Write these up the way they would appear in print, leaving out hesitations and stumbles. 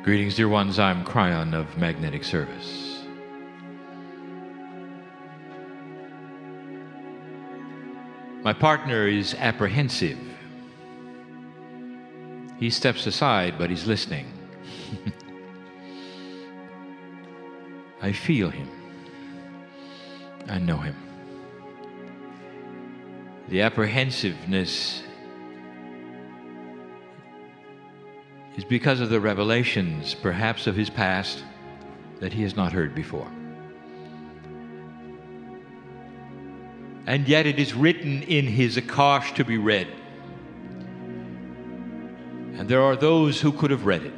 Greetings, dear ones. I'm Kryon of Magnetic Service. My partner is apprehensive. He steps aside, but he's listening. I feel him. I know him. The apprehensiveness is because of the revelations, perhaps of his past, that he has not heard before. And yet it is written in his Akash to be read. And there are those who could have read it.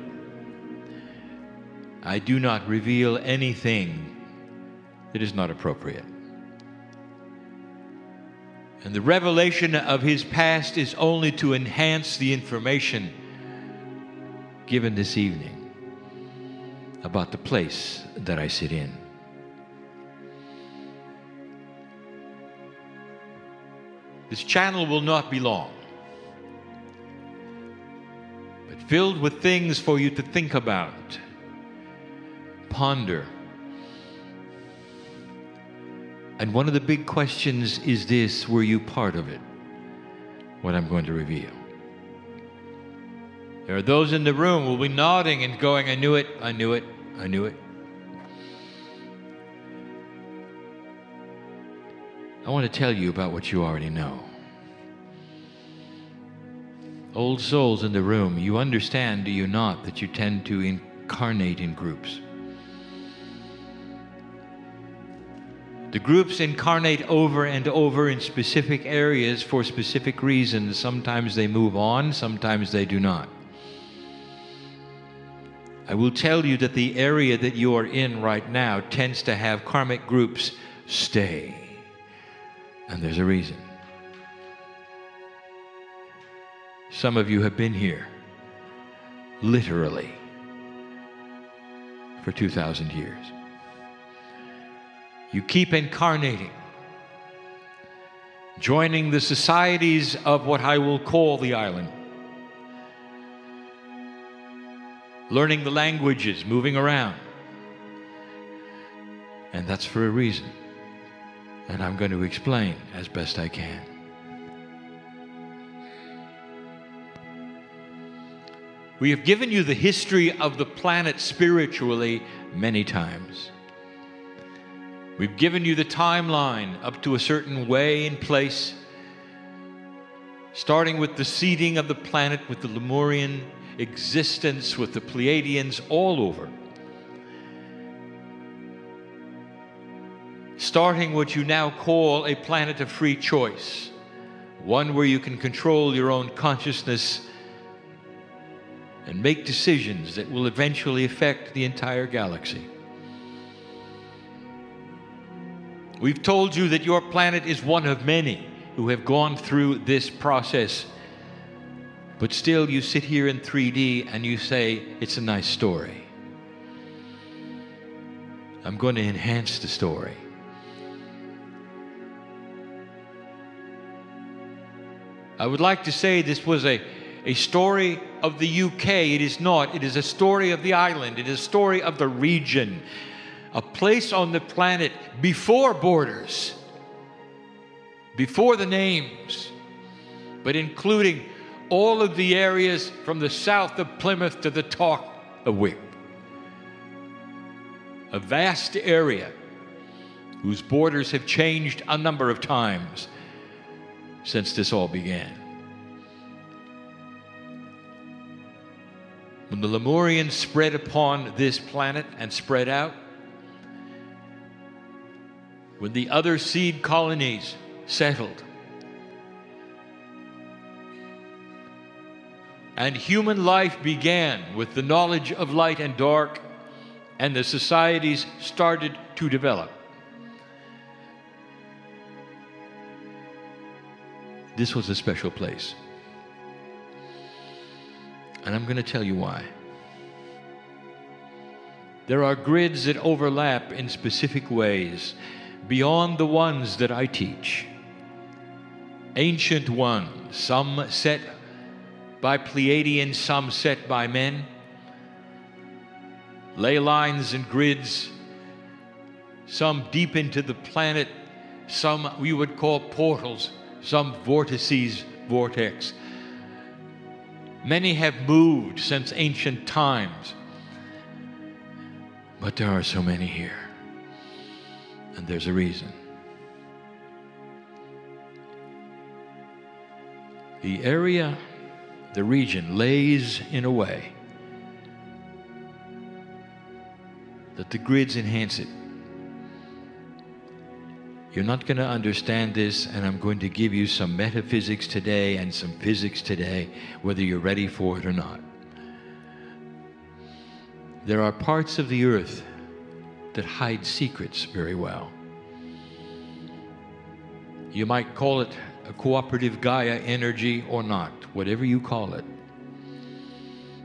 I do not reveal anything that is not appropriate. And the revelation of his past is only to enhance the information given this evening about the place that I sit in. This channel will not be long, but filled with things for you to think about, ponder. And one of the big questions is this: were you part of it? What I'm going to reveal. There are those in the room who will be nodding and going, I knew it, I knew it, I knew it. I want to tell you about what you already know. Old souls in the room, you understand, do you not, that you tend to incarnate in groups? The groups incarnate over and over in specific areas for specific reasons. Sometimes they move on, sometimes they do not. I will tell you that the area that you are in right now tends to have karmic groups stay. And there's a reason. Some of you have been here, literally, for 2,000 years. You keep incarnating, joining the societies of what I will call the island. Learning the languages, moving around. And that's for a reason. And I'm going to explain as best I can. We have given you the history of the planet spiritually many times. We've given you the timeline up to a certain way and place, starting with the seeding of the planet with the Lemurian existence, with the Pleiadians all over. Starting what you now call a planet of free choice, one where you can control your own consciousness and make decisions that will eventually affect the entire galaxy. We've told you that your planet is one of many who have gone through this process. But still you sit here in 3D and you say, it's a nice story. I'm going to enhance the story. I would like to say this was a story of the UK. It is not. It is a story of the island. It is a story of the region. A place on the planet before borders, before the names, but including all of the areas from the south of Plymouth to the top of Wick. A vast area whose borders have changed a number of times since this all began. When the Lemurians spread upon this planet and spread out, when the other seed colonies settled, and human life began with the knowledge of light and dark, and the societies started to develop. This was a special place. And I'm going to tell you why. There are grids that overlap in specific ways beyond the ones that I teach. Ancient ones, some set by Pleiadians, some set by men, ley lines and grids, some deep into the planet, some we would call portals, some vortices, vortex. Many have moved since ancient times, but there are so many here, and there's a reason. The area, the region, lays in a way that the grids enhance it. You're not going to understand this, and I'm going to give you some metaphysics today and some physics today, whether you're ready for it or not. There are parts of the earth that hide secrets very well. You might call it a cooperative Gaia energy or not, whatever you call it.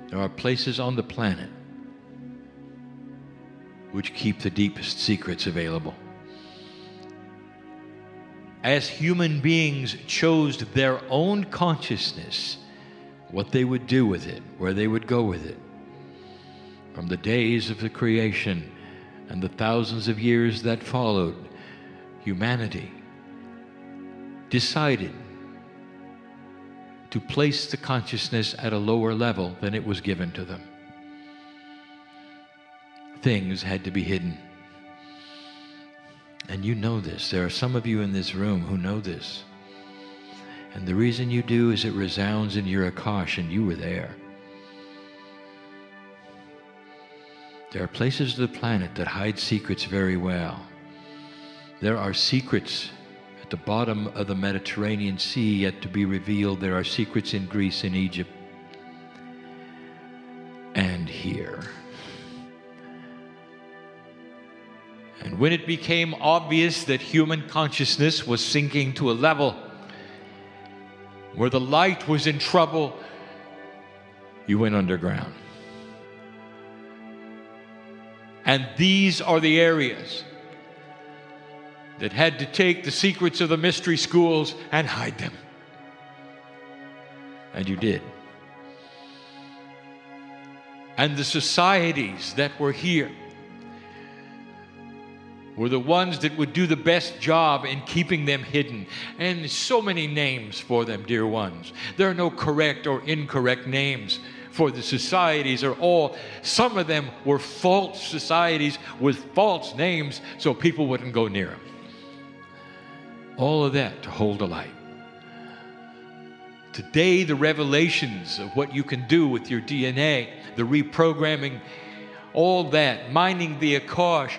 There are places on the planet which keep the deepest secrets available. As human beings chose their own consciousness, what they would do with it, where they would go with it, from the days of the creation and the thousands of years that followed, humanity decided to place the consciousness at a lower level than it was given to them. Things had to be hidden. And you know this. There are some of you in this room who know this. And the reason you do is it resounds in your Akash, and you were there. There are places of the planet that hide secrets very well. There are secrets at the bottom of the Mediterranean Sea yet to be revealed. There are secrets in Greece and Egypt. And here. And when it became obvious that human consciousness was sinking to a level where the light was in trouble, you went underground. And these are the areas that had to take the secrets of the mystery schools and hide them. And you did. And the societies that were here were the ones that would do the best job in keeping them hidden. And so many names for them, dear ones. There are no correct or incorrect names for the societies, or all. Some of them were false societies with false names so people wouldn't go near them. All of that to hold a light. Today, the revelations of what you can do with your DNA, the reprogramming, all that, mining the Akash,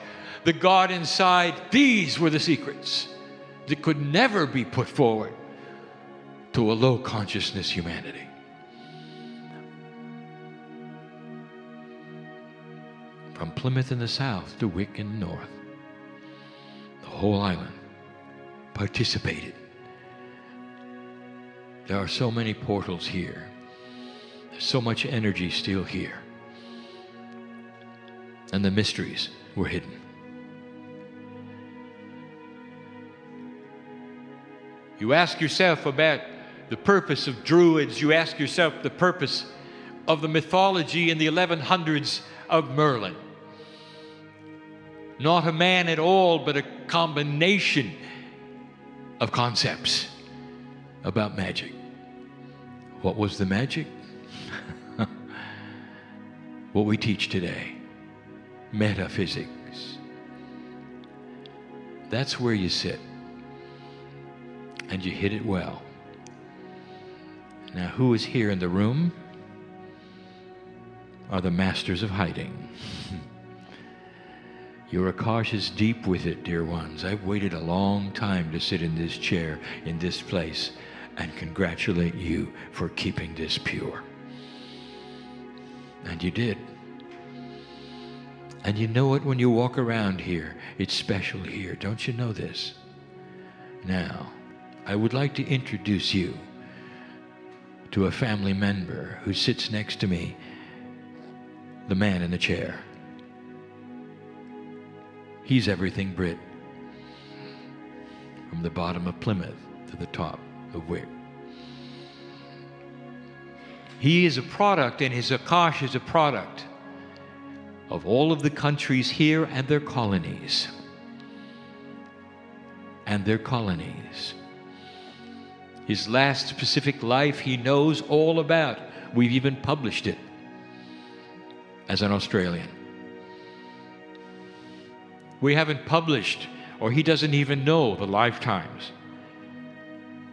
the God inside, these were the secrets that could never be put forward to a low consciousness humanity. From Plymouth in the south to Wick in the north, the whole island participated. There are so many portals here. There's so much energy still here. And the mysteries were hidden. You ask yourself about the purpose of Druids. You ask yourself the purpose of the mythology in the 1100s of Merlin. Not a man at all, but a combination of concepts about magic. What was the magic? What we teach today, metaphysics. That's where you sit. And you hit it well. Now, who is here in the room are the masters of hiding. Your Akash is deep with it, dear ones. I've waited a long time to sit in this chair, in this place, and congratulate you for keeping this pure. And you did. And you know it when you walk around here. It's special here. Don't you know this? Now, I would like to introduce you to a family member who sits next to me, the man in the chair. He's everything Brit, from the bottom of Plymouth to the top of Wick. He is a product, and his Akash is a product of all of the countries here and their colonies. And their colonies. His last Pacific life he knows all about. We've even published it as an Australian. We haven't published, or he doesn't even know, the lifetimes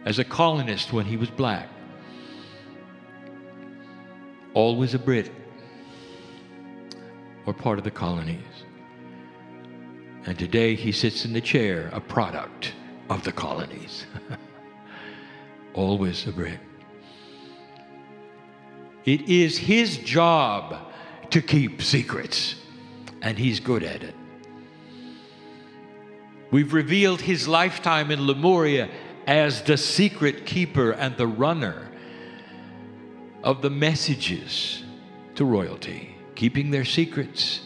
as a colonist when he was black. Always a Brit or part of the colonies. And today he sits in the chair, a product of the colonies. Always a Brit. It is his job to keep secrets, and he's good at it. We've revealed his lifetime in Lemuria as the secret keeper and the runner of the messages to royalty, keeping their secrets,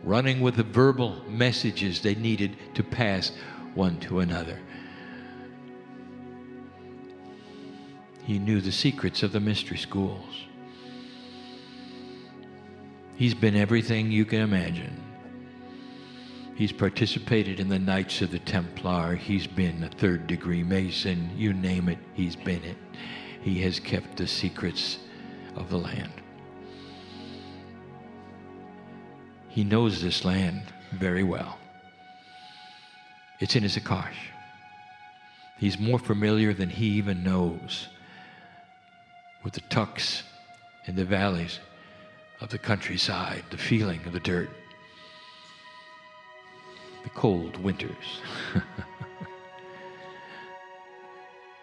running with the verbal messages they needed to pass one to another. He knew the secrets of the mystery schools. He's been everything you can imagine. He's participated in the Knights of the Templar. He's been a third-degree Mason. You name it, he's been it. He has kept the secrets of the land. He knows this land very well. It's in his Akash. He's more familiar than he even knows with the tucks and the valleys of the countryside, the feeling of the dirt, the cold winters.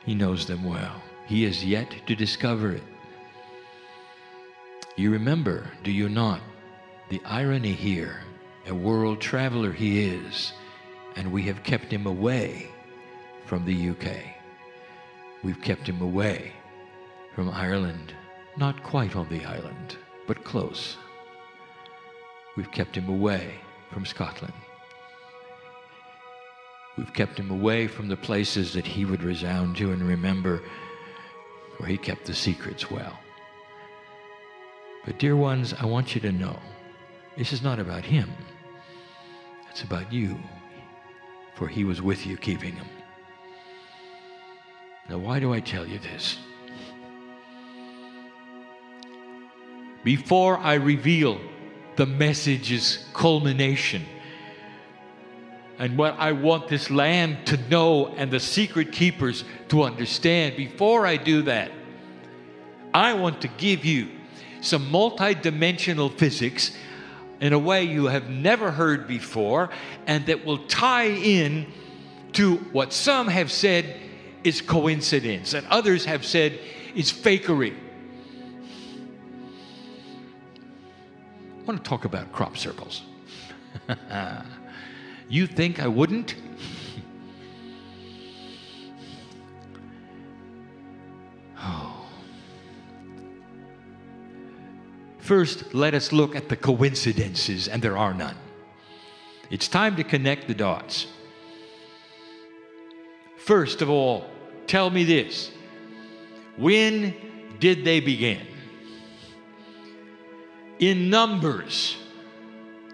He knows them well. He has yet to discover it. You remember, do you not, the irony here? A world traveler he is, and we have kept him away from the UK. We've kept him away from Ireland, not quite on the island, but close. We've kept him away from Scotland. We've kept him away from the places that he would resound to and remember, where he kept the secrets well. But dear ones, I want you to know, this is not about him. It's about you, for he was with you keeping them. Now, why do I tell you this? Before I reveal the message's culmination and what I want this land to know and the secret keepers to understand, before I do that, I want to give you some multidimensional physics in a way you have never heard before, and that will tie in to what some have said is coincidence and others have said is fakery. I want to talk about crop circles. You think I wouldn't? Oh. First, let us look at the coincidences, and there are none. It's time to connect the dots. First of all, tell me this. When did they begin? In numbers,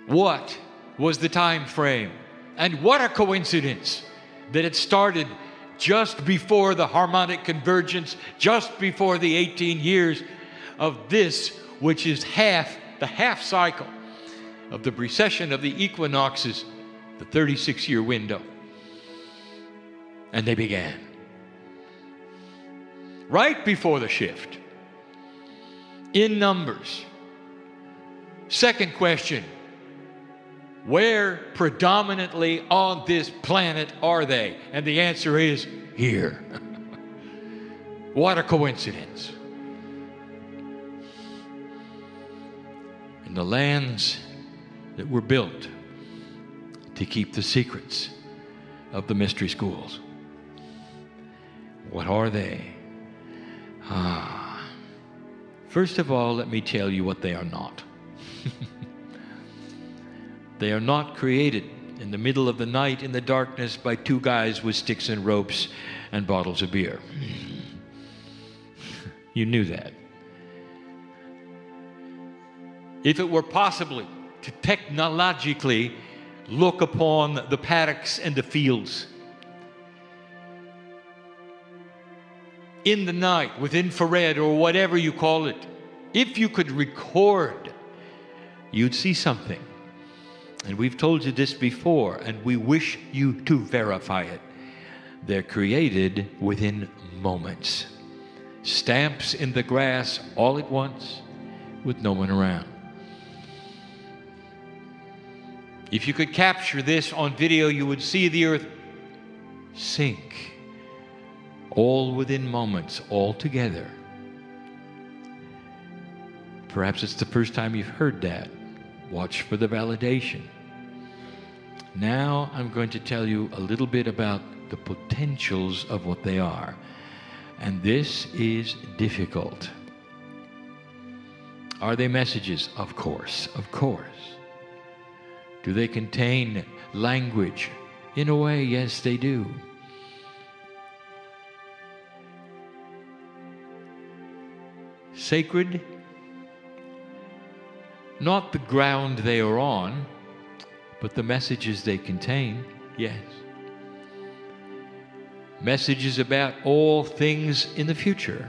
what was the time frame? And what a coincidence that it started just before the harmonic convergence, just before the 18 years of this, which is the half cycle of the precession of the equinoxes, the 36-year window. And they began right before the shift, in numbers. Second question, where predominantly on this planet are they? And the answer is here. What a coincidence. In the lands that were built to keep the secrets of the mystery schools. What are they? First of all, let me tell you what they are not. They are not created in the middle of the night in the darkness by two guys with sticks and ropes and bottles of beer. You knew that. If it were possibly to technologically look upon the paddocks and the fields. In the night, with infrared or whatever you call it, if you could record, you'd see something. And we've told you this before, and we wish you to verify it. They're created within moments. Stamps in the grass all at once with no one around. If you could capture this on video, you would see the earth sink, all within moments, all together. Perhaps it's the first time you've heard that. Watch for the validation. Now I'm going to tell you a little bit about the potentials of what they are. And this is difficult. Are they messages? Of course, of course. Do they contain language? In a way, yes, they do. Sacred? Not the ground they are on, but the messages they contain, yes. Messages about all things in the future.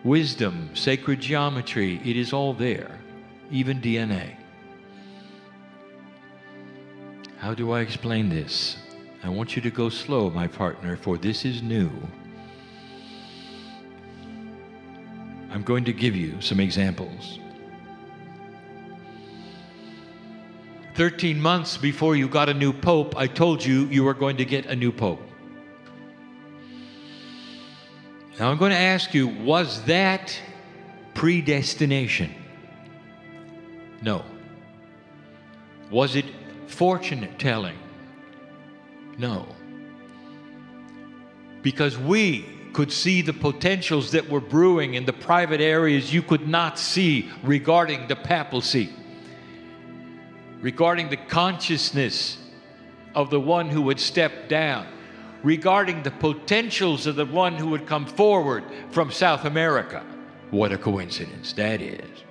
Wisdom, sacred geometry, it is all there, even DNA. How do I explain this? I want you to go slow, my partner, for this is new. I'm going to give you some examples. 13 months before you got a new pope, I told you you were going to get a new pope. Now I'm going to ask you, was that predestination? No. Was it fortune telling? No. Because we could see the potentials that were brewing in the private areas you could not see regarding the papacy, regarding the consciousness of the one who would step down, regarding the potentials of the one who would come forward from South America. What a coincidence that is.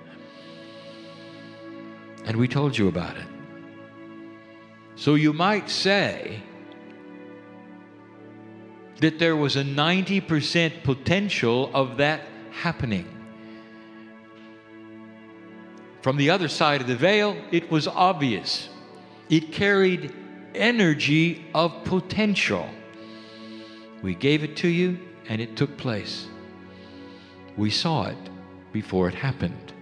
And we told you about it. So you might say that there was a 90% potential of that happening. From the other side of the veil, it was obvious. It carried energy of potential. We gave it to you, and it took place. We saw it before it happened.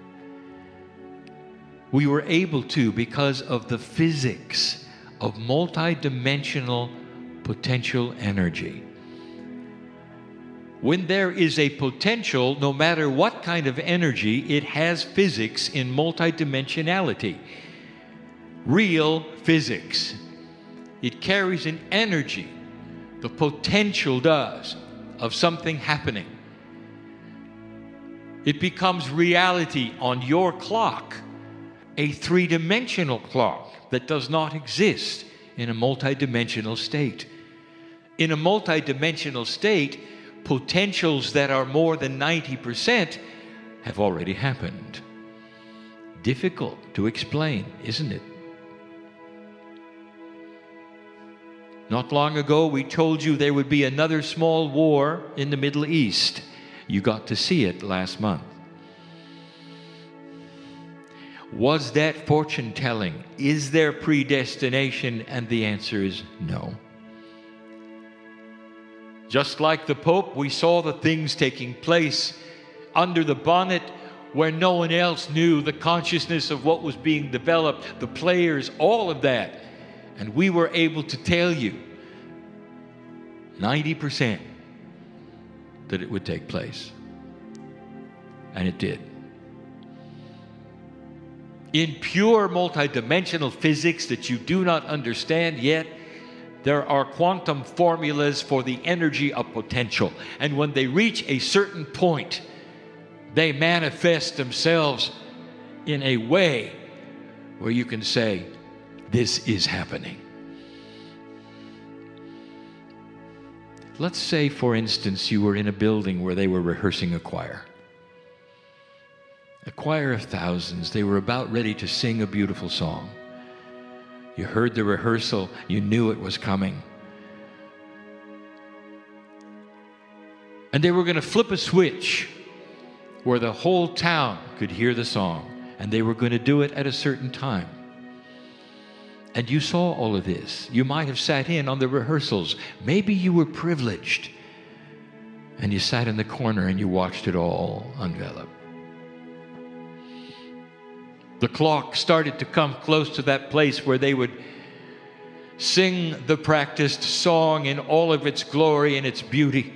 We were able to because of the physics of multidimensional potential energy. When there is a potential, no matter what kind of energy, it has physics in multidimensionality. Real physics. It carries an energy. The potential does of something happening. It becomes reality on your clock, a three-dimensional clock that does not exist in a multidimensional state. In a multidimensional state, potentials that are more than 90% have already happened. Difficult to explain, isn't it? Not long ago, we told you there would be another small war in the Middle East. You got to see it last month. Was that fortune telling? Is there predestination? And the answer is no. Just like the Pope, we saw the things taking place under the bonnet where no one else knew the consciousness of what was being developed, the players, all of that. And we were able to tell you 90% that it would take place. And it did. In pure multidimensional physics that you do not understand yet, there are quantum formulas for the energy of potential. And when they reach a certain point, they manifest themselves in a way where you can say, this is happening. Let's say, for instance, you were in a building where they were rehearsing a choir. A choir of thousands, they were about ready to sing a beautiful song. You heard the rehearsal, you knew it was coming. And they were going to flip a switch where the whole town could hear the song. And they were going to do it at a certain time. And you saw all of this. You might have sat in on the rehearsals. Maybe you were privileged. And you sat in the corner and you watched it all envelop. The clock started to come close to that place where they would sing the practiced song in all of its glory and its beauty.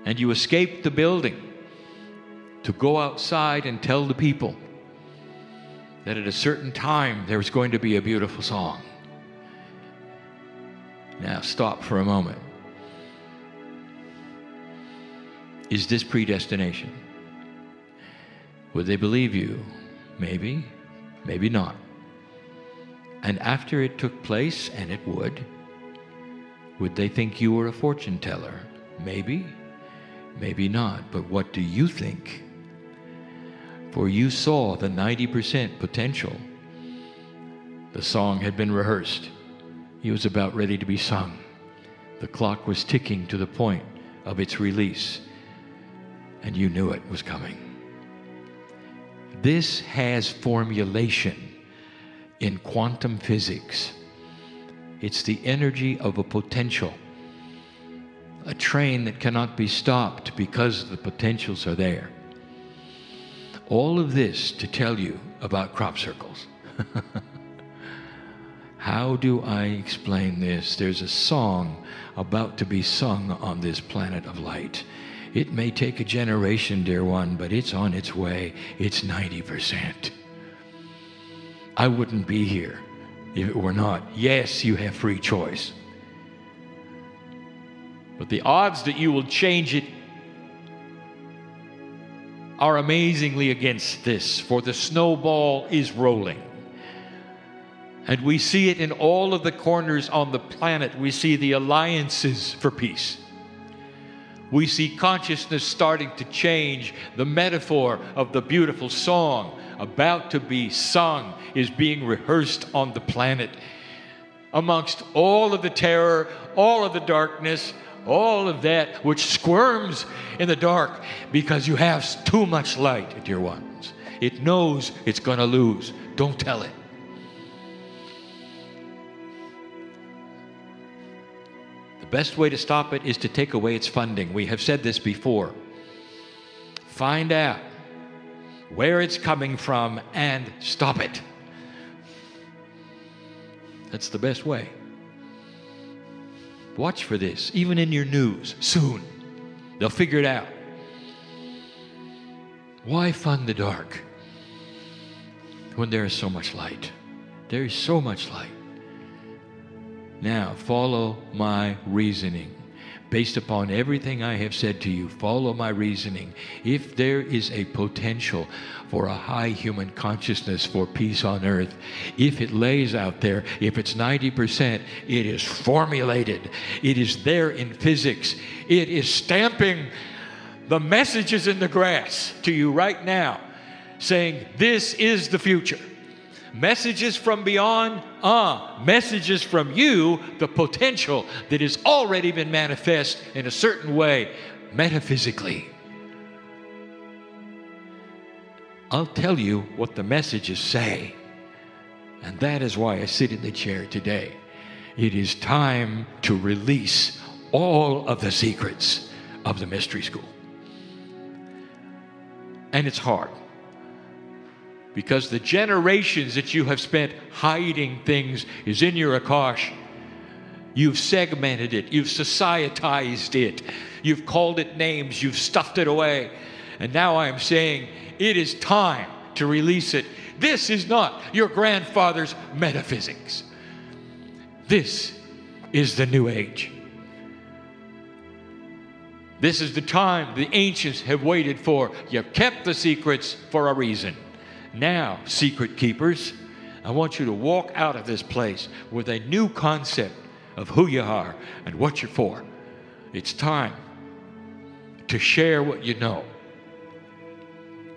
And you escaped the building to go outside and tell the people that at a certain time there was going to be a beautiful song. Now stop for a moment. Is this predestination? Would they believe you? Maybe, maybe not. And after it took place, and it would they think you were a fortune teller? Maybe, maybe not. But what do you think? For you saw the 90% potential. The song had been rehearsed. It was about ready to be sung. The clock was ticking to the point of its release. And you knew it was coming. This has formulation in quantum physics. It's the energy of a potential. A train that cannot be stopped because the potentials are there. All of this to tell you about crop circles. How do I explain this? There's a song about to be sung on this planet of light. It may take a generation, dear one, but it's on its way. It's 90%. I wouldn't be here if it were not. Yes, you have free choice. But the odds that you will change it are amazingly against this, for the snowball is rolling. And we see it in all of the corners on the planet. We see the alliances for peace. We see consciousness starting to change. The metaphor of the beautiful song about to be sung is being rehearsed on the planet. Amongst all of the terror, all of the darkness, all of that which squirms in the dark because you have too much light, dear ones. It knows it's going to lose. Don't tell it. The best way to stop it is to take away its funding. We have said this before. Find out where it's coming from and stop it. That's the best way. Watch for this, even in your news, soon. They'll figure it out. Why fund the dark when there is so much light? There is so much light. Now, follow my reasoning. Based upon everything I have said to you, follow my reasoning. If there is a potential for a high human consciousness for peace on earth, if it lays out there, if it's 90%, it is formulated. It is there in physics. It is stamping the messages in the grass to you right now, saying, this is the future. Messages from beyond, messages from you, the potential that has already been manifest in a certain way, metaphysically. I'll tell you what the messages say, and that is why I sit in the chair today. It is time to release all of the secrets of the mystery school. And it's hard. Because the generations that you have spent hiding things is in your Akash. You've segmented it. You've societized it. You've called it names. You've stuffed it away. And now I am saying it is time to release it. This is not your grandfather's metaphysics. This is the new age. This is the time the ancients have waited for. You've kept the secrets for a reason. Now, secret keepers, I want you to walk out of this place with a new concept of who you are and what you're for. It's time to share what you know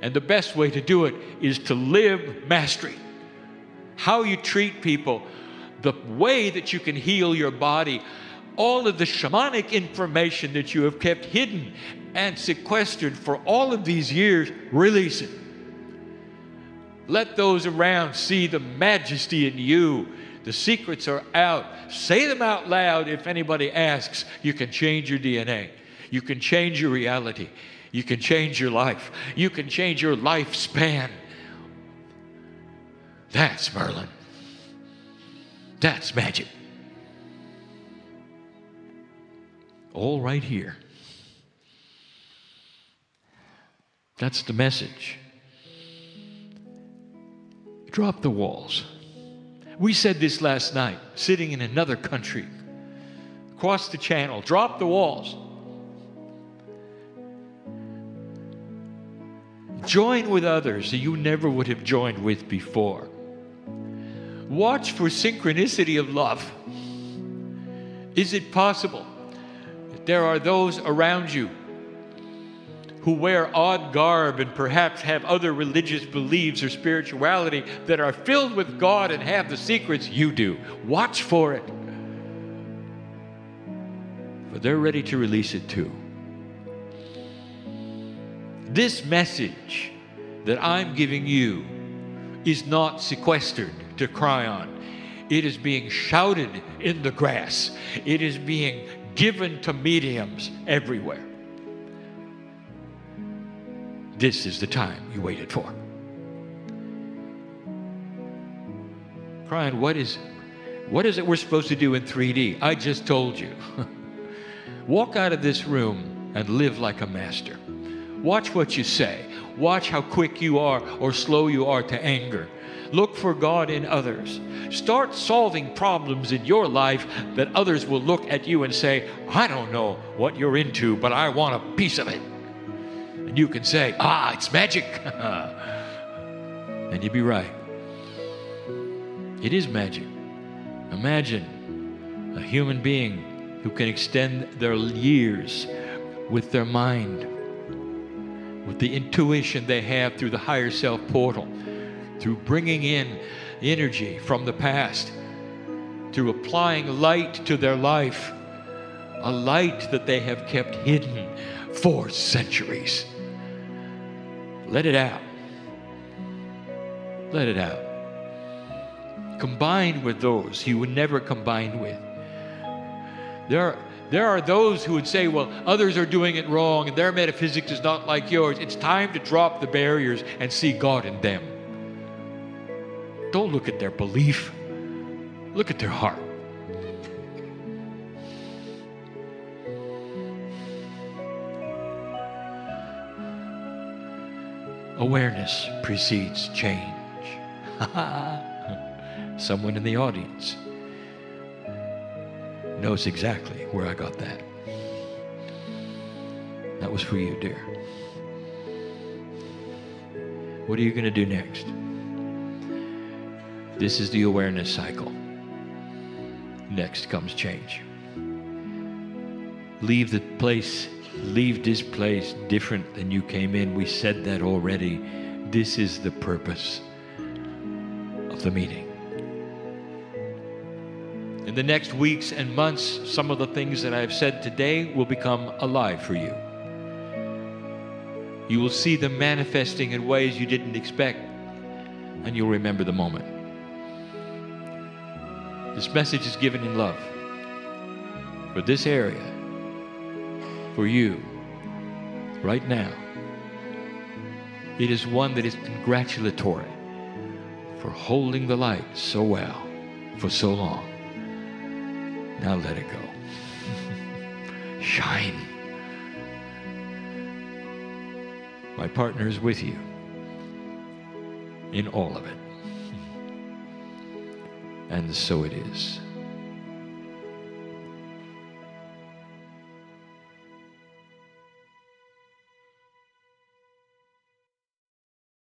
And the best way to do it is to live mastery. How you treat people, the way that you can heal your body, all of the shamanic information that you have kept hidden and sequestered for all of these years, release it. Let those around see the majesty in you. The secrets are out. Say them out loud if anybody asks. You can change your DNA. You can change your reality. You can change your life. You can change your lifespan. That's Merlin. That's magic. All right here. That's the message. Drop the walls. We said this last night, sitting in another country, across the channel. Drop the walls. Join with others that you never would have joined with before. Watch for synchronicity of love. Is it possible that there are those around you who wear odd garb and perhaps have other religious beliefs or spirituality that are filled with God and have the secrets you do? Watch for it. For they're ready to release it too. This message that I'm giving you is not sequestered to Kryon. It is being shouted in the grass. It is being given to mediums everywhere. This is the time you waited for. Kryon, what is it we're supposed to do in 3D? I just told you. Walk out of this room and live like a master. Watch what you say. Watch how quick you are or slow you are to anger. Look for God in others. Start solving problems in your life that others will look at you and say, I don't know what you're into, but I want a piece of it. And you can say, it's magic. And you'd be right. It is magic. Imagine a human being who can extend their years with their mind, with the intuition they have through the higher self portal, through bringing in energy from the past, through applying light to their life, a light that they have kept hidden for centuries. Let it out. Let it out. Combine with those you would never combine with. There are those who would say, well, others are doing it wrong and their metaphysics is not like yours. It's time to drop the barriers and see God in them. Don't look at their belief. Look at their heart. Awareness precedes change. Someone in the audience knows exactly where I got that. That was for you, dear. What are you going to do next? This is the awareness cycle. Next comes change. Leave the place, leave this place different than you came in. We said that already. This is the purpose of the meeting. In the next weeks and months, some of the things that I've said today will become alive for you. You will see them manifesting in ways you didn't expect, and you'll remember the moment. This message is given in love for this area, for you, right now. It is one that is congratulatory for holding the light so well for so long. Now let it go. Shine. My partner is with you in all of it. And so it is.